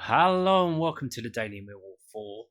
Hello and welcome to the Daily Millwall for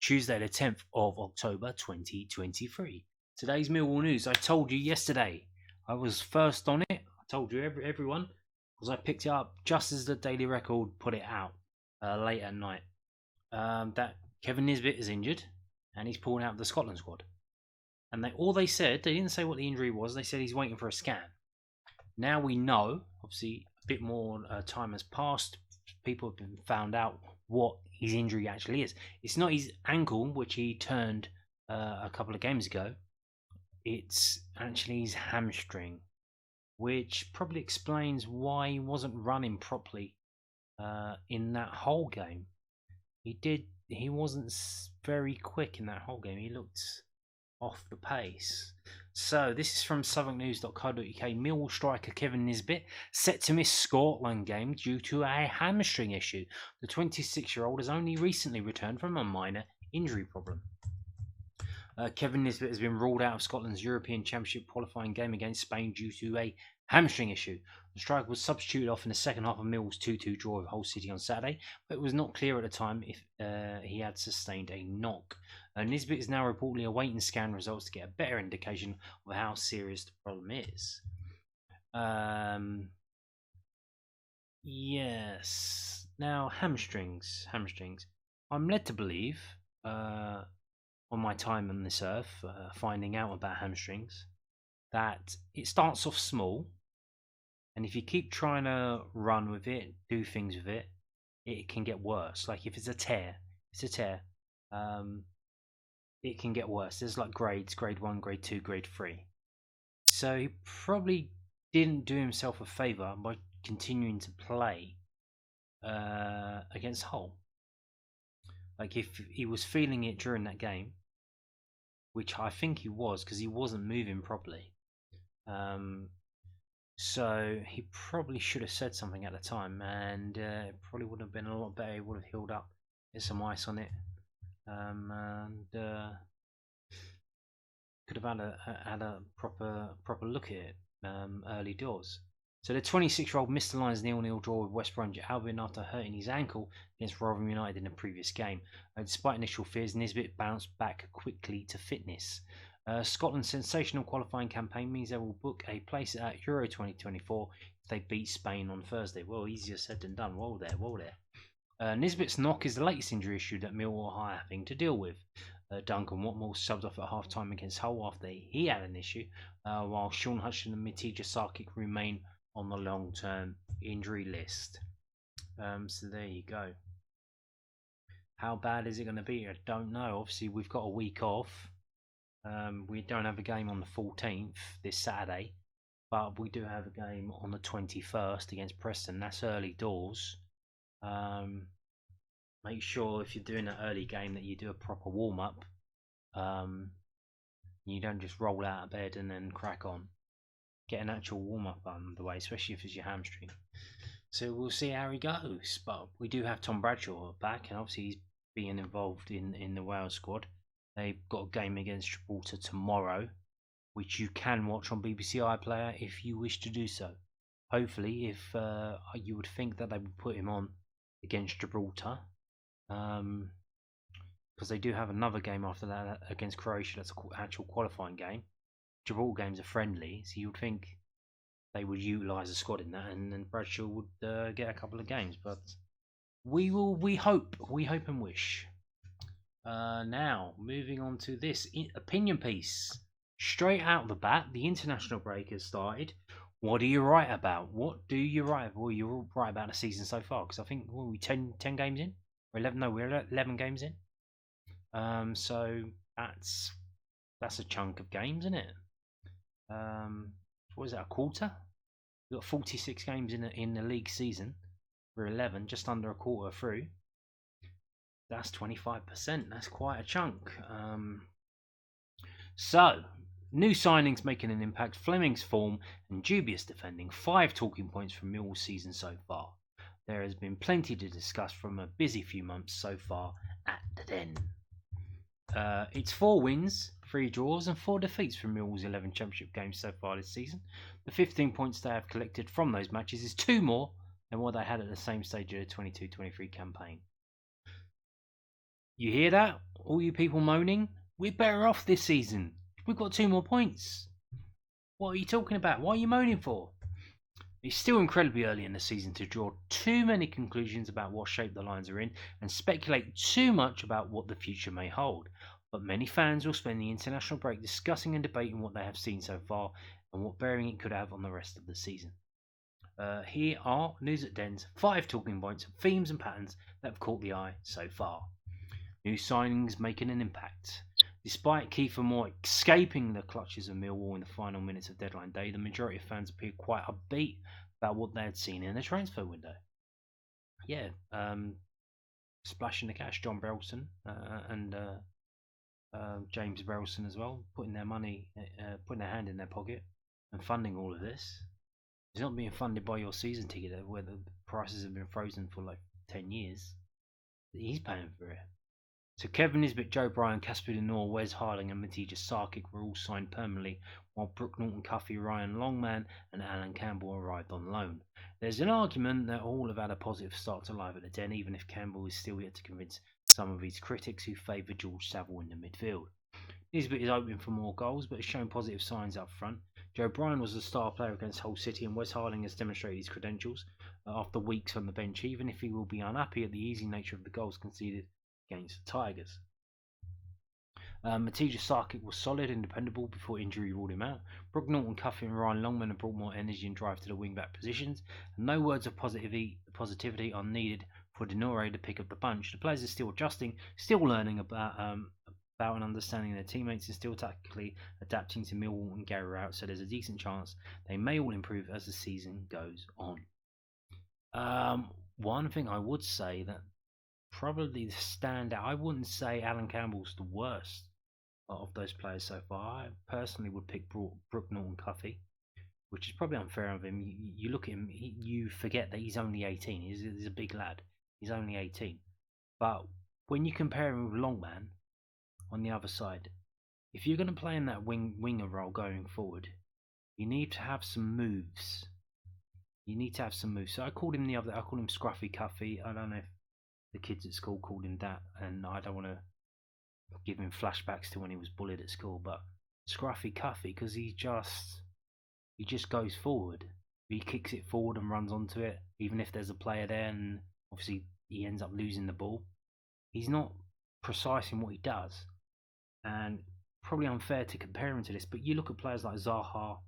Tuesday the 10th of October 2023. Today's Millwall news. I told you yesterday. I was first on it. I told you everyone because I picked it up just as the Daily Record put it out late at night. That Kevin Nisbets is injured and he's pulling out the Scotland squad. And they said, they didn't say what the injury was. They said he's waiting for a scan. Now we know, obviously, a bit more time has passed. People have been found out what his injury actually is. It's not his ankle, which he turned a couple of games ago. It's actually his hamstring, which probably explains why he wasn't running properly in that whole game. He wasn't very quick in that whole game. He looked off the pace. So this is from southwarknews.co.uk. Millwall striker Kevin Nisbets set to miss Scotland game due to a hamstring issue. The 26-year-old has only recently returned from a minor injury problem. Kevin Nisbets has been ruled out of Scotland's European Championship qualifying game against Spain due to a hamstring issue. The striker was substituted off in the second half of Millwall's 2-2 draw with Hull City on Saturday, but it was not clear at the time if he had sustained a knock. Nisbets is now reportedly awaiting scan results to get a better indication of how serious the problem is. Yes. Now, hamstrings. I'm led to believe, on my time on this earth, finding out about hamstrings, that it starts off small, and if you keep trying to run with it, do things with it, it can get worse. Like if it's a tear, it can get worse. There's like grades: grade 1, grade 2, grade 3. So he probably didn't do himself a favour by continuing to play against Hull. Like if he was feeling it during that game, which I think he was, because he wasn't moving properly. So he probably should have said something at the time, and it probably would have been a lot better. He would have healed up, get some ice on it, and could have had a proper look at it early doors. So the 26-year-old missed the Lions 0-0 draw with West Bromwich Albion after hurting his ankle against Rotherham United in the previous game. Despite initial fears, Nisbets bounced back quickly to fitness. Scotland's sensational qualifying campaign means they will book a place at Euro 2024 if they beat Spain on Thursday. Well, easier said than done. Whoa there. Nisbets' knock is the latest injury issue that Millwall are having to deal with. Duncan Watmore subbed off at half-time against Hull after he had an issue, while Sean Hutchinson and Mitija Sarkic remain on the long-term injury list. So there you go. How bad is it going to be? I don't know. Obviously, we've got a week off. We don't have a game on the 14th this Saturday, but we do have a game on the 21st against Preston. That's early doors. Make sure if you're doing an early game that you do a proper warm-up. You don't just roll out of bed and then crack on. Get an actual warm-up underway, especially if it's your hamstring. So we'll see how he goes. But we do have Tom Bradshaw back, and obviously he's being involved in the Wales squad. They've got a game against Gibraltar tomorrow, which you can watch on BBC iPlayer if you wish to do so. Hopefully, if you would think that they would put him on against Gibraltar, because they do have another game after that against Croatia. That's an actual qualifying game. Gibraltar games are friendly, so you would think they would utilise the squad in that, and then Bradshaw would get a couple of games. But we hope and wish. Now, moving on to this opinion piece. Straight out the bat, the international break has started. What do you write about? What do you write? Well, you write about the season so far, because I think we're 10 games in? Or 11? No, we're 11 games in. So that's a chunk of games, isn't it? What is that, a quarter? We've got 46 games in the league season. We're 11, just under a quarter through. That's 25%. That's quite a chunk. So, new signings making an impact. Fleming's form and dubious defending. 5 talking points from Millwall's season so far. There has been plenty to discuss from a busy few months so far at the Den. It's 4 wins, 3 draws and 4 defeats from Millwall's 11 championship games so far this season. The 15 points they have collected from those matches is 2 more than what they had at the same stage of the 22-23 campaign. You hear that? All you people moaning? We're better off this season. We've got 2 more points. What are you talking about? What are you moaning for? It's still incredibly early in the season to draw too many conclusions about what shape the Lions are in and speculate too much about what the future may hold. But many fans will spend the international break discussing and debating what they have seen so far and what bearing it could have on the rest of the season. Here are News at Den's 5 talking points, themes and patterns that have caught the eye so far. New signings making an impact. Despite Kiefer Moore escaping the clutches of Millwall in the final minutes of deadline day, the majority of fans appeared quite upbeat about what they had seen in the transfer window. Yeah, splashing the cash, John Brelson and James Brelson as well, putting their money, putting their hand in their pocket and funding all of this. It's not being funded by your season ticket where the prices have been frozen for like 10 years. He's paying for it. So Kevin Nisbets, Joe Bryan, Casper Denor, Wes Harding and Matija Sarkic were all signed permanently, while Brooke Norton-Cuffy, Ryan Longman and Alan Campbell arrived on loan. There's an argument that all have had a positive start to life at the Den, even if Campbell is still yet to convince some of his critics who favour George Saville in the midfield. Nisbet is open for more goals, but has shown positive signs up front. Joe Bryan was the star player against Hull City, and Wes Harding has demonstrated his credentials after weeks on the bench, even if he will be unhappy at the easy nature of the goals conceded against the Tigers. Matija Sarkic was solid and dependable before injury ruled him out. Brooke Norton-Cuffy and Ryan Longman have brought more energy and drive to the wing-back positions, and no words of positivity are needed for Denore to pick up the bunch. The players are still adjusting, still learning about and understanding their teammates, and still tactically adapting to Millwall and Gary Rowett, so there's a decent chance they may all improve as the season goes on. One thing I would say that probably the standout, I wouldn't say Alan Campbell's the worst of those players so far. I personally would pick Brooke Norton-Cuffy, which is probably unfair of him. You look at him, you forget that he's only 18. He's a big lad. He's only 18. But when you compare him with Longman on the other side, if you're going to play in that winger role going forward, you need to have some moves. So I called him Scruffy Cuffy. I don't know if the kids at school called him that, and I don't want to give him flashbacks to when he was bullied at school, but Scruffy Cuffy, because he just goes forward. He kicks it forward and runs onto it, even if there's a player there, and obviously he ends up losing the ball. He's not precise in what he does, and probably unfair to compare him to this, but you look at players like Zaha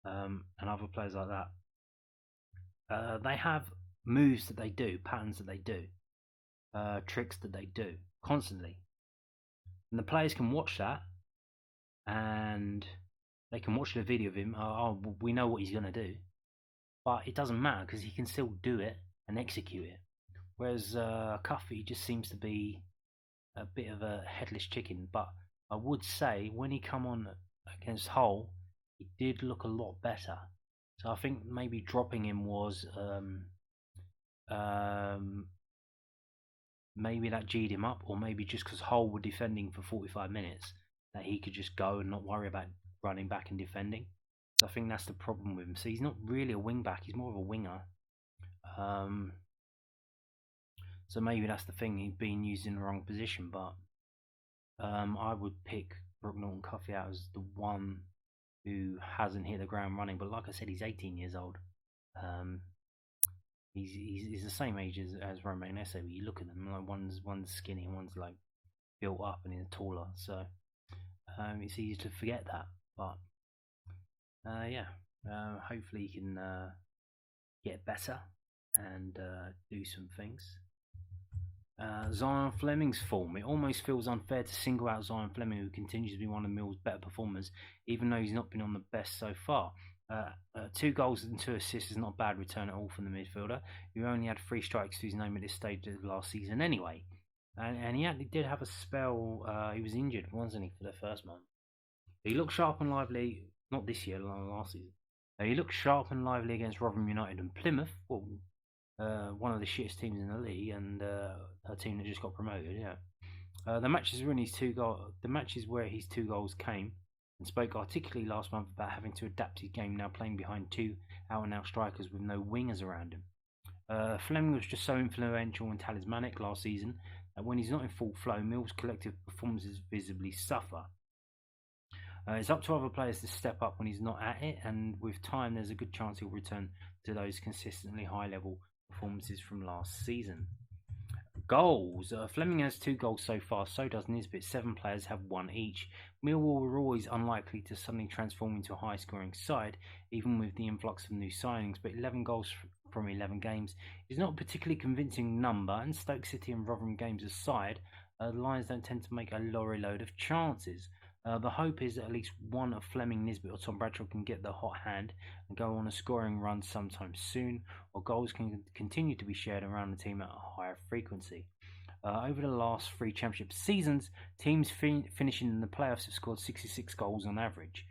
and other players like that. They have moves that they do, patterns that they do, tricks that they do constantly, and the players can watch that, and they can watch the video of him. We know what he's going to do, but it doesn't matter because he can still do it and execute it. Whereas Cuffy just seems to be a bit of a headless chicken. But I would say when he come on against Hull, he did look a lot better. So I think maybe dropping him was maybe that G'd him up, or maybe just because Hull were defending for 45 minutes, that he could just go and not worry about running back and defending. So I think that's the problem with him. So he's not really a wing back, he's more of a winger. So maybe that's the thing, he's being used in the wrong position. But I would pick Brooke Norton-Cuffy out as the one who hasn't hit the ground running. But like I said, he's 18 years old. He's the same age as Romain Esse, but you look at them, like one's skinny and one's like built up and he's taller. So it's easy to forget that. But hopefully he can get better and do some things. Zion Fleming's form. It almost feels unfair to single out Zion Fleming, who continues to be one of Mill's better performers, even though he's not been on the best so far. 2 goals and 2 assists is not a bad return at all from the midfielder, who only had 3 strikes to his name at this stage of last season anyway. And he actually did have a spell, he was injured, wasn't he, for the first month. He looked sharp and lively, not this year, last season. He looked sharp and lively against Rotherham United and Plymouth, one of the shittest teams in the league, and a team that just got promoted. The matches where his 2 goals came, and spoke articulately last month about having to adapt his game, now playing behind 2 out-and-out strikers with no wingers around him. Fleming was just so influential and talismanic last season that when he's not in full flow, Mill's collective performances visibly suffer. It's up to other players to step up when he's not at it, and with time, there's a good chance he'll return to those consistently high-level performances from last season. Goals. Fleming has 2 goals so far, so does Nisbets. 7 players have 1 each. Millwall were always unlikely to suddenly transform into a high-scoring side, even with the influx of new signings, but 11 goals from 11 games is not a particularly convincing number, and Stoke City and Rotherham games aside, the Lions don't tend to make a lorry load of chances. The hope is that at least one of Fleming, Nisbet or Tom Bradshaw can get the hot hand and go on a scoring run sometime soon, or goals can continue to be shared around the team at a higher frequency. Over the last 3 championship seasons, teams finishing in the playoffs have scored 66 goals on average.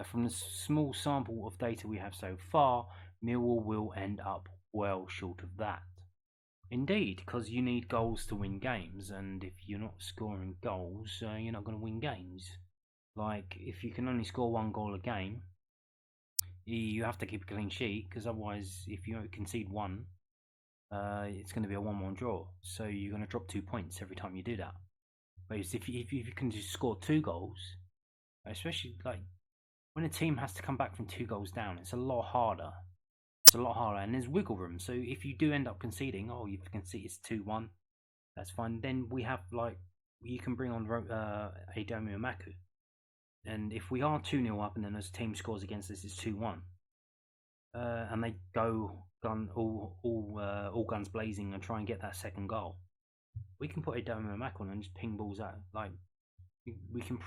From the small sample of data we have so far, Millwall will end up well short of that. Indeed, because you need goals to win games, and if you're not scoring goals, you're not going to win games. Like, if you can only score 1 goal a game, you have to keep a clean sheet, because otherwise, if you concede 1, it's going to be a 1-1 draw. So you're going to drop 2 points every time you do that. Whereas if you can just score 2 goals, especially like when a team has to come back from 2 goals down, it's a lot harder. It's a lot harder, and there's wiggle room. So if you do end up conceding, you can see it's 2-1, that's fine. Then we have, like, you can bring on Adomu Amaku. And if we are 2-0 up and then as a team scores against us, it's 2-1, and they go all guns blazing and try and get that second goal, we can put a Adomu Amaku on and just ping balls out. Like, we can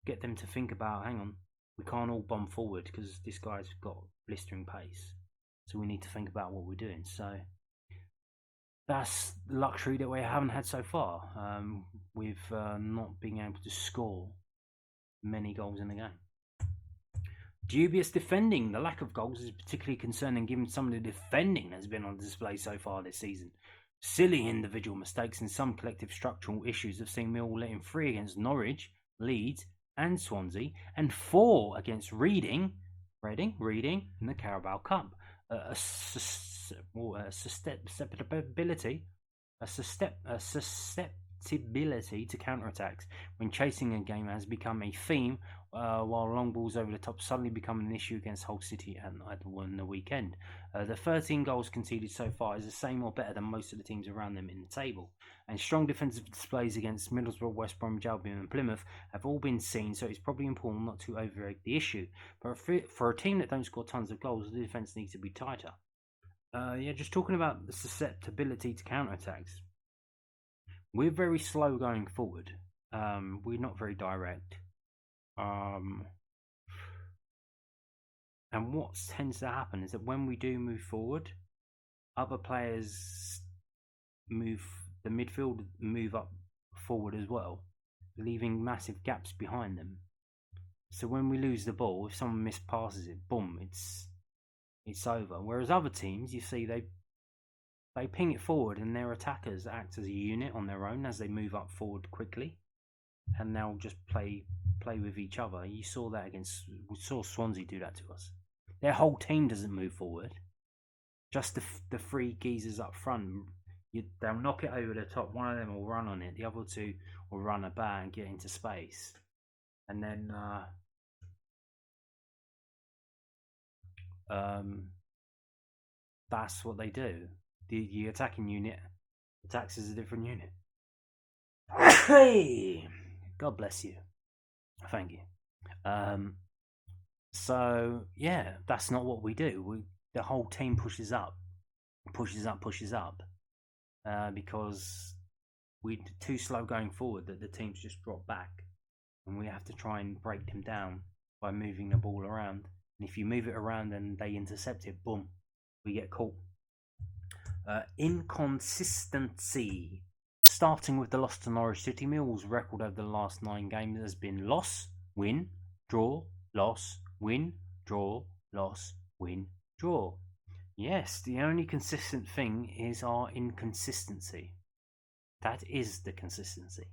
get them to think about, hang on, we can't all bomb forward because this guy's got blistering pace, so we need to think about what we're doing. So that's luxury that we haven't had so far, with not being able to score many goals in the game. Dubious defending. The lack of goals is particularly concerning given some of the defending that's been on display so far this season. Silly individual mistakes and some collective structural issues have seen Millwall letting 3 against Norwich, Leeds and Swansea, and 4 against Reading in the Carabao Cup. A susceptibility to counter-attacks when chasing a game has become a theme, while long balls over the top suddenly become an issue against Hull City at the weekend. The 13 goals conceded so far is the same or better than most of the teams around them in the table, and strong defensive displays against Middlesbrough, West Bromwich Albion and Plymouth have all been seen, so it's probably important not to overrate the issue. But for a team that don't score tons of goals, the defence needs to be tighter. Just talking about the susceptibility to counter-attacks. We're very slow going forward. We're not very direct. And what tends to happen is that when we do move forward, other players the midfield move up forward as well, leaving massive gaps behind them. So when we lose the ball, if someone mispasses it, boom, it's over. Whereas other teams, you see, they ping it forward and their attackers act as a unit on their own as they move up forward quickly, and they'll just play with each other. We saw Swansea do that to us. Their whole team doesn't move forward. Just the 3 geezers up front, they'll knock it over the top. One of them will run on it. The other 2 will run about and get into space. And then that's what they do. The attacking unit attacks as a different unit. Hey, God bless you. Thank you. So yeah, that's not what we do. The whole team pushes up, because we're too slow going forward that the teams just drop back, and we have to try and break them down by moving the ball around. And if you move it around and they intercept it, boom, we get caught. Inconsistency. Starting with the loss to Norwich City, Millwall's record over the last 9 games has been loss, win, draw, loss, win, draw, loss, win, draw. Yes, the only consistent thing is our inconsistency. That is the consistency.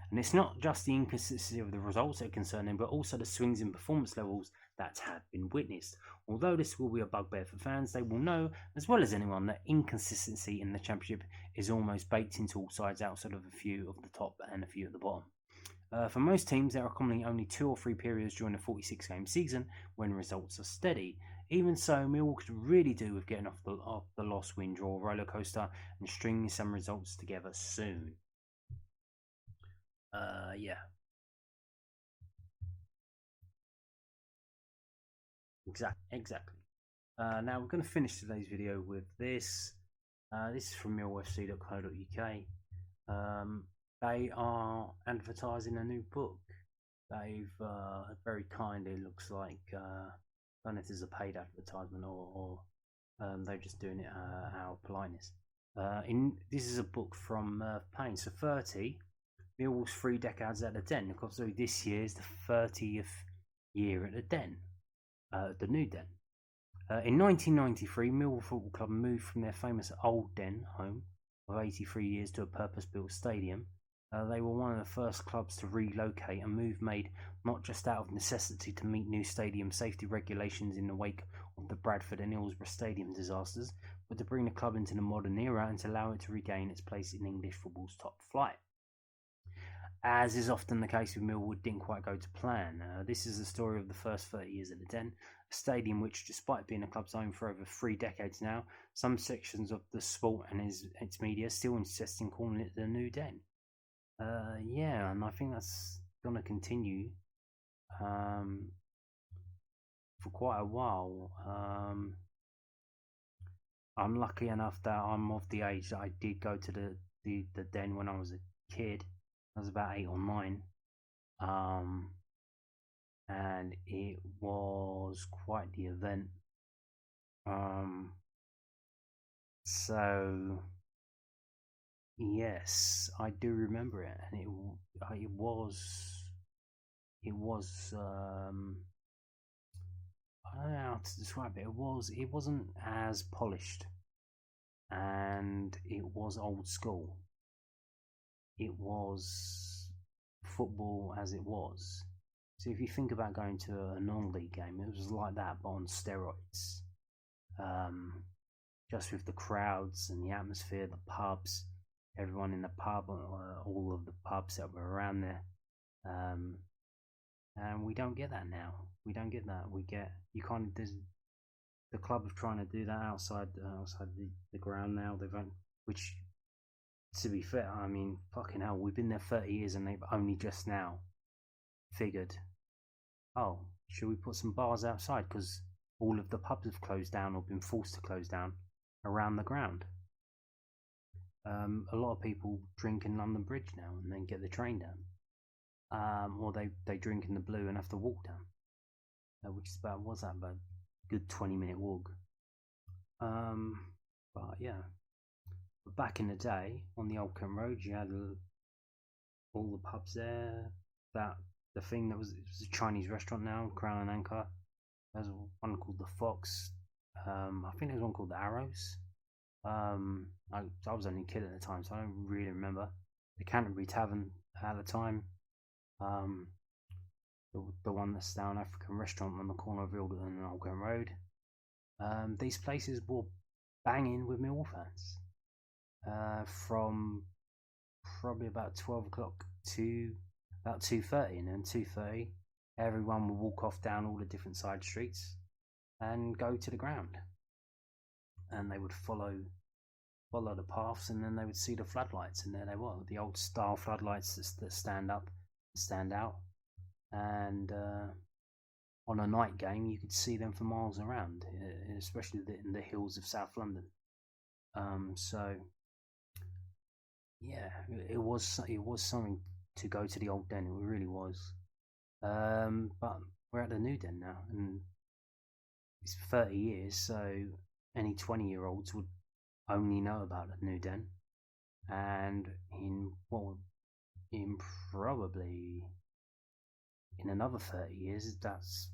And it's not just the inconsistency of the results that are concerning, but also the swings in performance levels that have been witnessed. Although this will be a bugbear for fans, they will know, as well as anyone, that inconsistency in the Championship is almost baked into all sides outside of a few of the top and a few at the bottom. For most teams, there are commonly only 2 or 3 periods during a 46-game season when results are steady. Even so, Millwall could really do with getting off the loss, win, draw roller coaster and stringing some results together soon. Yeah. Exactly. Now we're going to finish today's video with this. This is from millwallfc.co.uk. They are advertising a new book. They've very kindly, looks like, I don't know if this is a paid advertisement or they're just doing it out of politeness. This is a book from Payne, so 30, Millwall's 3 decades at the Den. Of course, this year is the 30th year at the Den, the new Den. In 1993, Millwall Football Club moved from their famous old Den home of 83 years to a purpose-built stadium. They were one of the first clubs to relocate, a move made not just out of necessity to meet new stadium safety regulations in the wake of the Bradford and Hillsborough stadium disasters, but to bring the club into the modern era and to allow it to regain its place in English football's top flight. As is often the case with Millwall, it didn't quite go to plan. This is the story of the first 30 years at the Den, a stadium which, despite being a club's own for over 3 decades now, some sections of the sport and its media still insist in calling it the new Den. Yeah, and I think that's going to continue for quite a while. I'm lucky enough that I'm of the age that I did go to the Den when I was a kid. I was about 8 or 9, and it was quite the event. So yes, I do remember it, and it was I don't know how to describe it. It wasn't as polished, and it was old school. It was football as it was. So if you think about going to a non-league game, it was like that, but on steroids. Just with the crowds and the atmosphere, the pubs, everyone in the pub, all of the pubs that were around there. And we don't get that now. We don't get that. You can't. The club are trying to do that outside the ground now. Which, to be fair, I mean, fucking hell, we've been there 30 years and they've only just now figured, oh, should we put some bars outside because all of the pubs have closed down or been forced to close down around the ground. A lot of people drink in London Bridge now and then get the train down, or they drink in the Blue and have to walk down, which is about a good 20-minute walk. But yeah, but back in the day on the Old Kent Road, you had all the pubs there. The thing that was a Chinese restaurant now, Crown and Anchor. There's one called the Fox. I think there's one called the Arrows. I was only a kid at the time, so I don't really remember. The Canterbury Tavern at the time. The one that's now an African restaurant on the corner of Ilden and Old Kent Road. These places were banging with Millwall fans from probably about 12 o'clock to about 2:30, and then 2:30 everyone would walk off down all the different side streets and go to the ground, and they would follow the paths, and then they would see the floodlights, and there they were, the old style floodlights that stand up, stand out, and on a night game you could see them for miles around, especially in the hills of South London. So yeah, it was something to go to the old Den. It really was. But we're at the new Den now, and it's 30 years, so any 20-year-olds would only know about the new Den, and probably in another 30 years, that's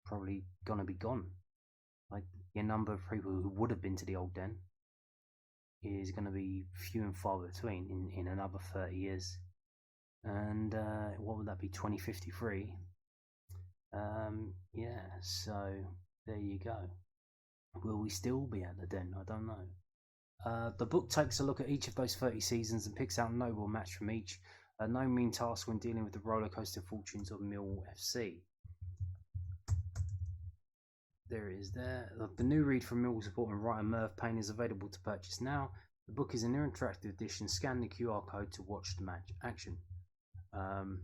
probably gonna be gone. Like, the number of people who would have been to the old Den is going to be few and far between in another 30 years. And what would that be, 2053? Yeah, so there you go. Will we still be at the Den? I don't know. The book takes a look at each of those 30 seasons and picks out a notable match from each. No mean task when dealing with the rollercoaster fortunes of Millwall FC. There it is there. The new read from Millwall supporter and writer Merv Payne is available to purchase now. The book is an interactive edition. Scan the QR code to watch the match action. And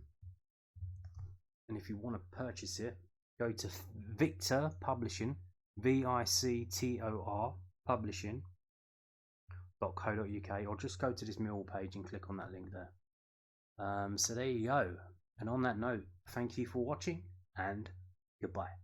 if you want to purchase it, go to Victor Publishing, VICTOR Publishing.co.uk, or just go to this Millwall page and click on that link there. So there you go. And on that note, thank you for watching and goodbye.